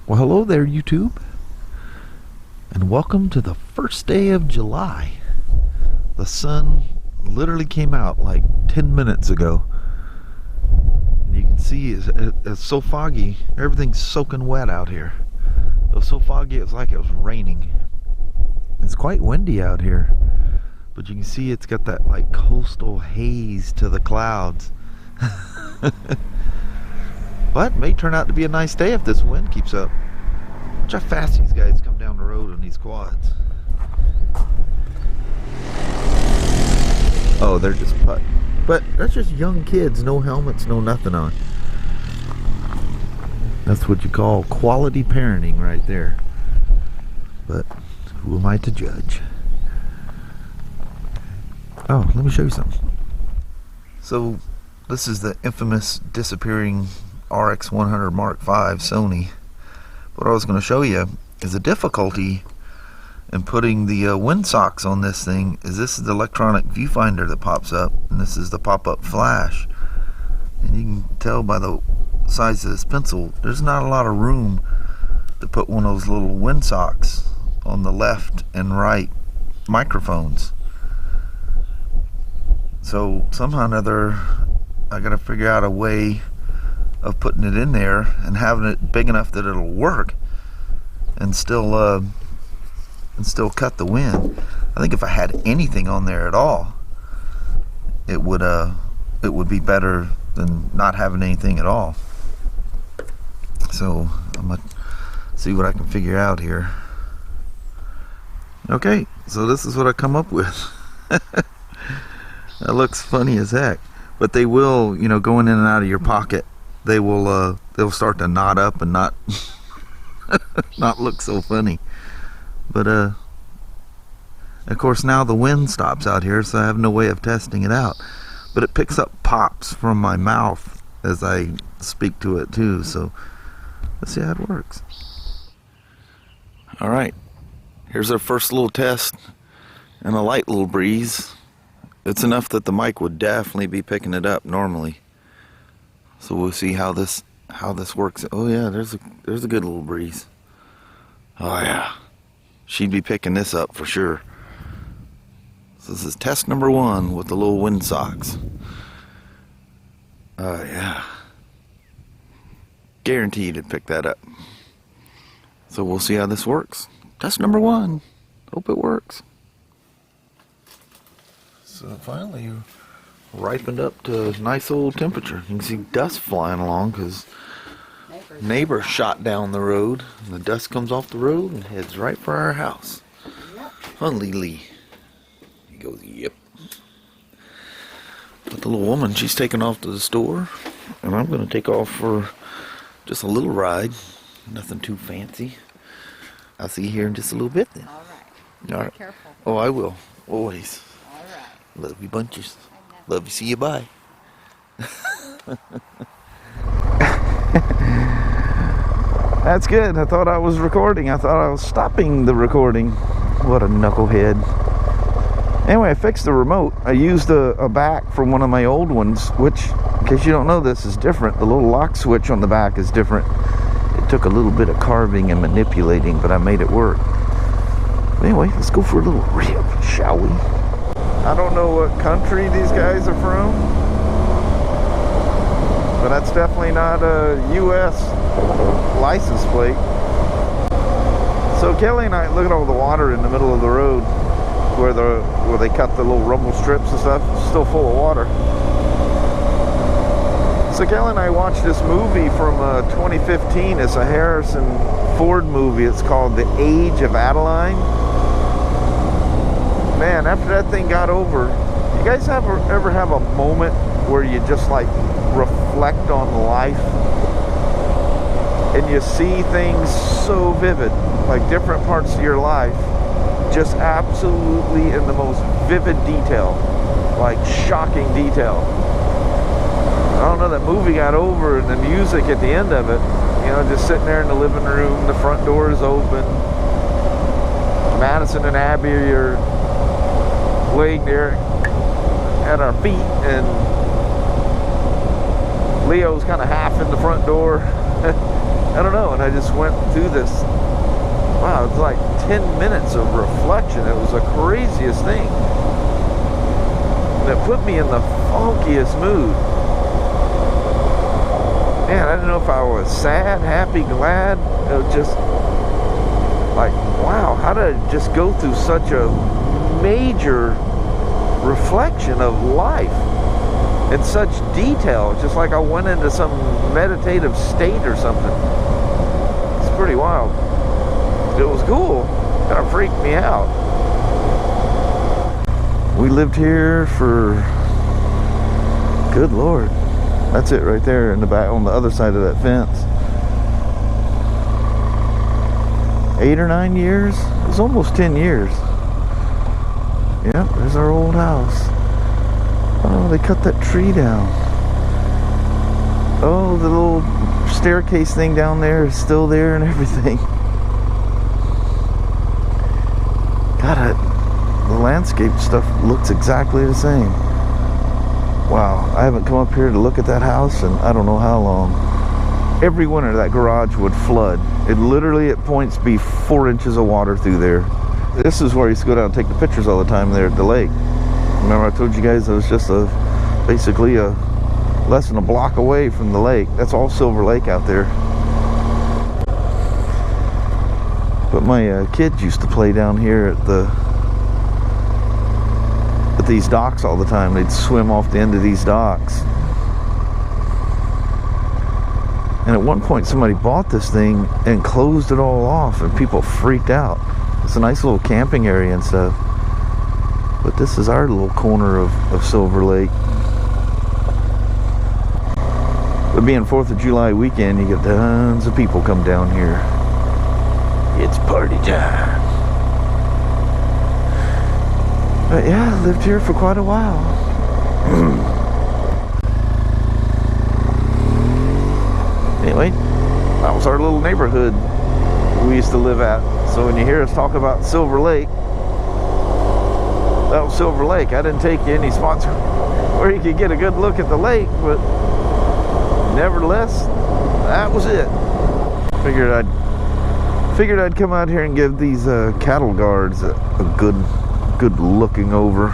Well, hello there, YouTube, and welcome to the first day of July. The sun literally came out like 10 minutes ago. And you can see it's so foggy. Everything's soaking wet out here. It was so foggy, it was like it was raining. It's quite windy out here, but you can see it's got that like coastal haze to the clouds. But it may turn out to be a nice day if this wind keeps up. Watch how fast these guys come down the road on these quads. Oh, they're just putting. But that's just young kids, no helmets, no nothing on. That's what you call quality parenting right there. But who am I to judge? Oh, let me show you something. So this is the infamous disappearing RX100 Mark V Sony. What I was going to show you is the difficulty in putting the windsocks on this thing. This is the electronic viewfinder that pops up, and this is the pop-up flash. And you can tell by the size of this pencil, there's not a lot of room to put one of those little windsocks on the left and right microphones. So somehow or another, I got to figure out a way of putting it in there and having it big enough that it'll work and still cut the wind. I think if I had anything on there at all, it would be better than not having anything at all. So I'm gonna see what I can figure out here. Okay, so this is what I come up with. That looks funny as heck, but they will, you know, going in and out of your pocket, they will they'll start to knot up and not not look so funny. But of course now the wind stops out here, so I have no way of testing it out. But it picks up pops from my mouth as I speak to it too, so let's see how it works. Alright, here's our first little test, and a light little breeze. It's enough that the mic would definitely be picking it up normally. So we'll see how this works. Oh yeah, there's a good little breeze. Oh yeah, she'd be picking this up for sure. So this is test number 1 with the little wind socks. Oh yeah, guaranteed to pick that up. So we'll see how this works. Test number 1. Hope it works. So finally ripened up to a nice old temperature. You can see dust flying along because neighbor shot down the road, and the dust comes off the road and heads right for our house. Yep. Hunley Lee. He goes, yep. But the little woman, she's taking off to the store, and I'm going to take off for just a little ride. Nothing too fancy. I'll see you here in just a little bit then. All right. Be careful. Oh, I will. Always. All right. Love you bunches. Love you. See you. Bye. That's good. I thought I was recording. I thought I was stopping the recording. What a knucklehead. Anyway, I fixed the remote. I used a back from one of my old ones, which, in case you don't know, this is different. The little lock switch on the back is different. It took a little bit of carving and manipulating, but I made it work. But anyway, let's go for a little rip, shall we? I don't know what country these guys are from, but that's definitely not a U.S. license plate. So Kelly and I, look at all the water in the middle of the road where they cut the little rumble strips and stuff. It's still full of water. So Kelly and I watched this movie from 2015. It's a Harrison Ford movie. It's called The Age of Adeline. Man, after that thing got over, you guys ever have a moment where you just like reflect on life and you see things so vivid, like different parts of your life, just absolutely in the most vivid detail, like shocking detail. I don't know, that movie got over, and the music at the end of it, you know, just sitting there in the living room, the front door is open, Madison and Abby are laying there at our feet, and Leo's kind of half in the front door. I don't know, and I just went through this. Wow, it's like 10 minutes of reflection. It was the craziest thing. And it put me in the funkiest mood. Man, I didn't know if I was sad, happy, glad. It was just like, wow, how did I just go through such a major reflection of life in such detail? It's just like I went into some meditative state or something. It's pretty wild. It was cool. Kind of freaked me out. We lived here for, good Lord. That's it right there in the back on the other side of that fence. 8 or 9 years? It was almost 10 years. Yep, there's our old house. Oh, they cut that tree down. Oh, the little staircase thing down there is still there and everything. God, the landscape stuff looks exactly the same. Wow, I haven't come up here to look at that house in I don't know how long. Every winter that garage would flood. It literally at points be 4 inches of water through there. This is where I used to go down and take the pictures all the time there at the lake. Remember I told you guys it was just basically less than a block away from the lake. That's all Silver Lake out there. But my kids used to play down here at these docks all the time. They'd swim off the end of these docks. And at one point somebody bought this thing and closed it all off, and people freaked out. It's a nice little camping area and stuff. But this is our little corner of Silver Lake. But being 4th of July weekend, you get tons of people come down here. It's party time. But yeah, I lived here for quite a while. Anyway, that was our little neighborhood we used to live at. So when you hear us talk about Silver Lake, that was Silver Lake. I didn't take you any spots where you could get a good look at the lake, but nevertheless, that was it. Figured I'd come out here and give these cattle guards a good looking over.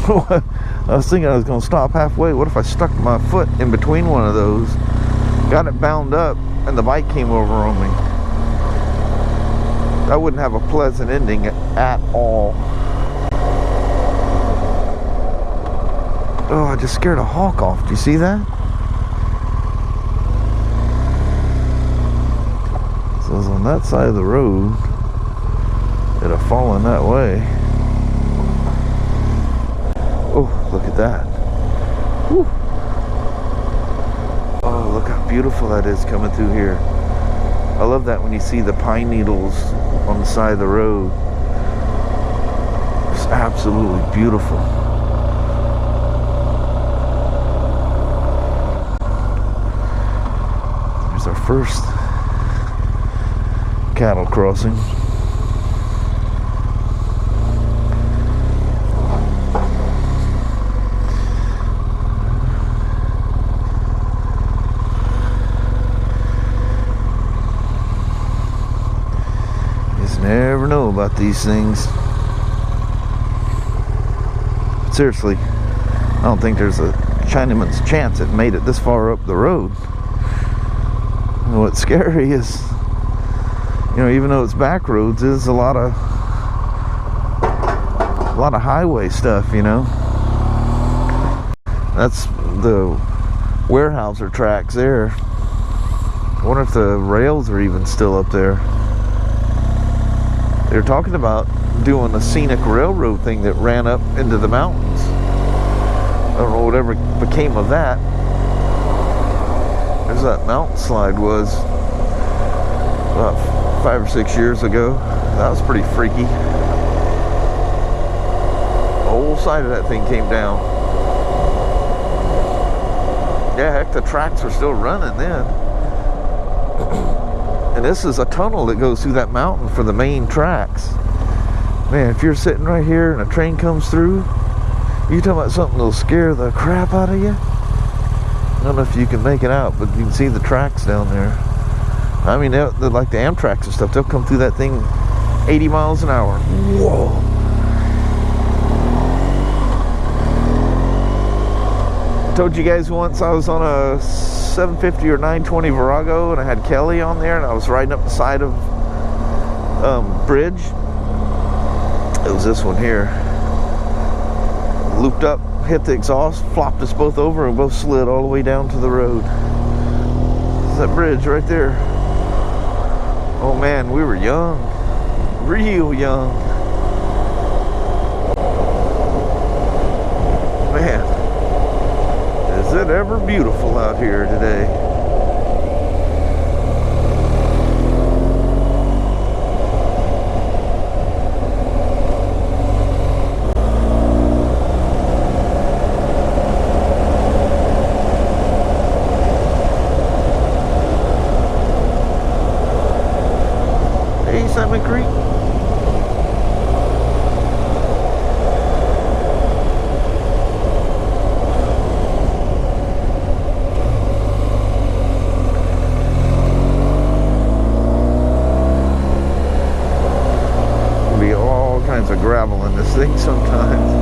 I was thinking I was going to stop halfway. What if I stuck my foot in between one of those, got it bound up, and the bike came over on me? That wouldn't have a pleasant ending at all. Oh, I just scared a hawk off. Do you see that? So it was on that side of the road. It'd have fallen that way. Oh, look at that. Whew. Oh, look how beautiful that is coming through here. I love that when you see the pine needles on the side of the road. It's absolutely beautiful. There's our first cattle crossing. Never know about these things. But seriously, I don't think there's a Chinaman's chance it made it this far up the road. And what's scary is, you know, even though it's back roads, there's a lot of highway stuff, you know. That's the Weyerhaeuser tracks there. I wonder if the rails are even still up there. They're talking about doing a scenic railroad thing that ran up into the mountains. I don't know whatever became of that. There's that mountain slide was about 5 or 6 years ago. That was pretty freaky. The whole side of that thing came down. Yeah, heck, the tracks were still running then. And this is a tunnel that goes through that mountain for the main tracks. Man, if you're sitting right here and a train comes through, you talking about something that'll scare the crap out of you? I don't know if you can make it out, but you can see the tracks down there. I mean, they're like the Amtrak's and stuff. They'll come through that thing 80 miles an hour. Whoa. I told you guys once I was on a 750 or 920 Virago and I had Kelly on there and I was riding up the side of bridge. It was this one here. Looped up, hit the exhaust, flopped us both over and both slid all the way down to the road. There's that bridge right there. Oh man, we were young. Real young. Man, is it ever beautiful out here today? Hey, Simon Creek. Be all kinds of gravel in this thing sometimes.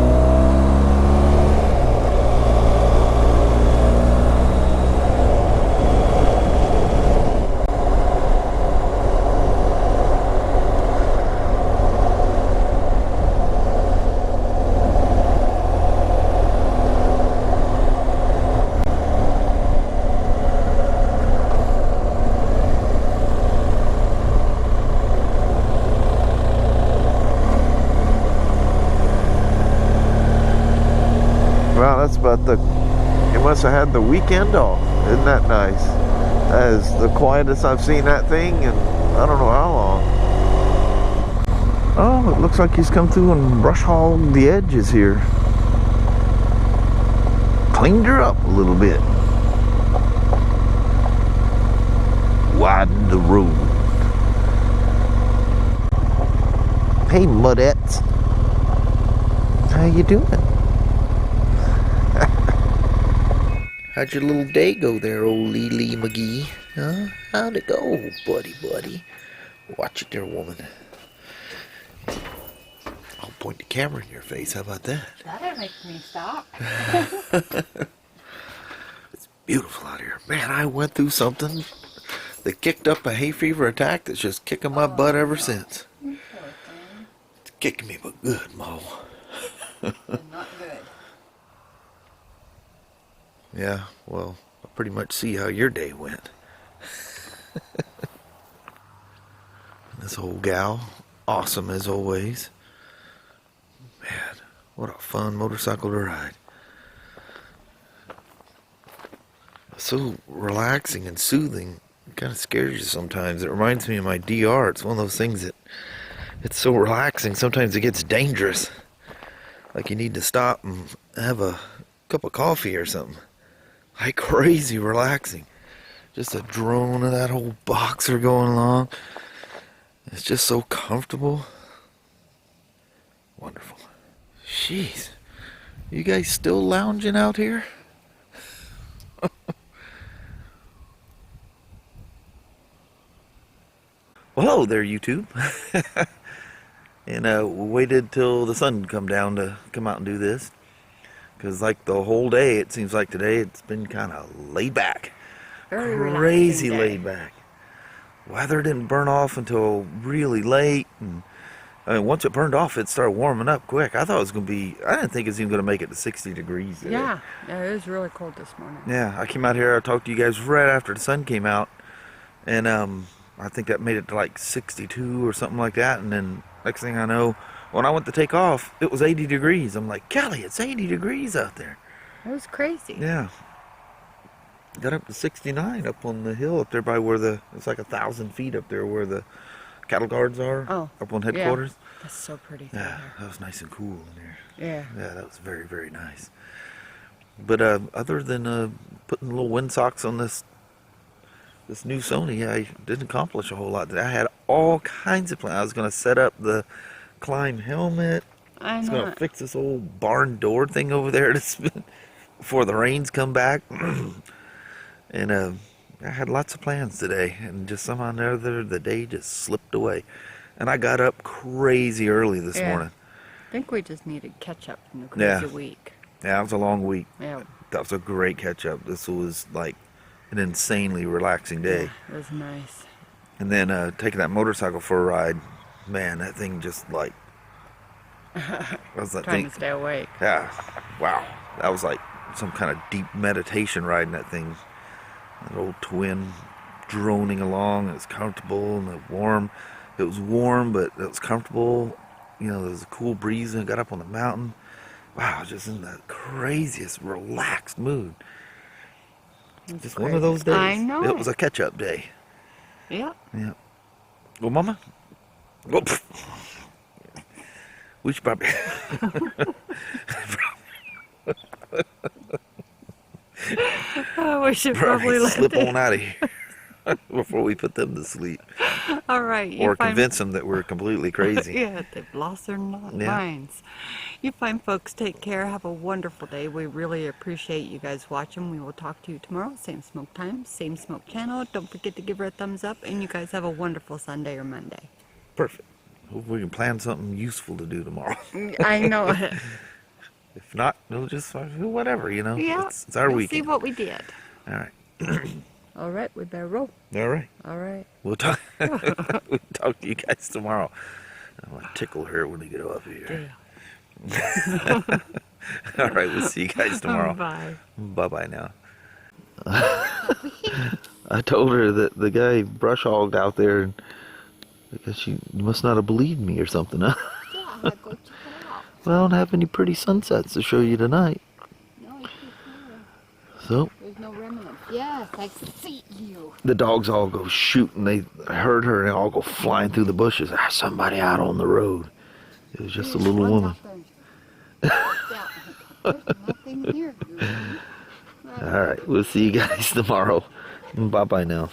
Wow, that's about the, you must have had the weekend off. Isn't that nice? That is the quietest I've seen that thing in I don't know how long. Oh, it looks like he's come through and brush hauled the edges here. Cleaned her up a little bit. Widened the road. Hey, mudettes. How you doing? How'd your little day go there, old Lee McGee? Huh? How'd it go, buddy? Watch it there, woman. I'll point the camera in your face. How about that? That'll make me stop. It's beautiful out here. Man, I went through something that kicked up a hay fever attack that's just kicking my butt ever since. It's kicking me, but good, Mo. Not good. Yeah, well, I pretty much see how your day went. This old gal, awesome as always. Man, what a fun motorcycle to ride. So relaxing and soothing. It kind of scares you sometimes. It reminds me of my DR. It's one of those things that it's so relaxing. Sometimes it gets dangerous. Like you need to stop and have a cup of coffee or something. Like crazy relaxing. Just a drone of that whole boxer going along. It's just so comfortable. Wonderful. Jeez. You guys still lounging out here? Well, hello there, YouTube. And we waited till the sun come down to come out and do this. Because like the whole day, it seems like today, it's been kind of laid back. Very crazy relaxing day. laid back. Weather didn't burn off until really late. And I mean, once it burned off, it started warming up quick. I thought it was going to be, I didn't think it was even going to make it to 60 degrees today. Yeah, it was really cold this morning. Yeah, I came out here, I talked to you guys right after the sun came out. And I think that made it to like 62 or something like that. And then next thing I know, when I went to take off, it was 80 degrees. I'm like, Kelly, it's 80 degrees out there. It was crazy. Yeah. Got up to 69 up on the hill up there by where it's like 1,000 feet up there where the cattle guards are. Oh, up on headquarters. Yeah. That's so pretty. Yeah, that was nice and cool in there. Yeah. Yeah, that was very, very nice. But other than putting little wind socks on this this new Sony, I didn't accomplish a whole lot today. I had all kinds of plans. I was going to set up the climb helmet. I I was know. going to fix this old barn door thing over there before the rains come back. And I had lots of plans today, and just somehow or another, the day just slipped away. And I got up crazy early this morning. I think we just needed catch up from the crazy week. Yeah, it was a long week. Yeah. That was a great catch up. This was like an insanely relaxing day. Yeah, it was nice. And then taking that motorcycle for a ride, man, that thing just like... Trying to stay awake. Yeah, wow. That was like some kind of deep meditation riding that thing. That old twin droning along. It was comfortable and warm. It was warm, but it was comfortable. You know, there was a cool breeze and I got up on the mountain. Wow, I was just in the craziest, relaxed mood. Just one of those days. I know. It was a catch-up day. Yeah. Yeah. Well, Mama, well, we should probably... We should probably let slip them. on out of here before we put them to sleep. All right. Or convince them that we're completely crazy. Yeah, they've lost their minds. You fine folks, take care. Have a wonderful day. We really appreciate you guys watching. We will talk to you tomorrow. Same smoke time, same smoke channel. Don't forget to give her a thumbs up. And you guys have a wonderful Sunday or Monday. Perfect. Hope we can plan something useful to do tomorrow. I know it. If not, we'll just do whatever, you know. Yeah. It's our we'll weekend. see what we did. All right. All right, we better roll. All right. All right. We'll talk. We'll talk to you guys tomorrow. I'm gonna tickle her when we get up here. Yeah. All right. We'll see you guys tomorrow. Bye. Bye now. I told her that the guy brush hogged out there, and because she must not have believed me or something, huh? Yeah, go check it out. Well, I don't have any pretty sunsets to show you tonight. No, you can't. So There's no remnants. Yes, I see you. the dogs all go shooting. They heard her and they all go flying through the bushes. Ah, somebody out on the road. It was just a little woman. There's nothing here. All right, we'll see you guys tomorrow. Bye-bye now.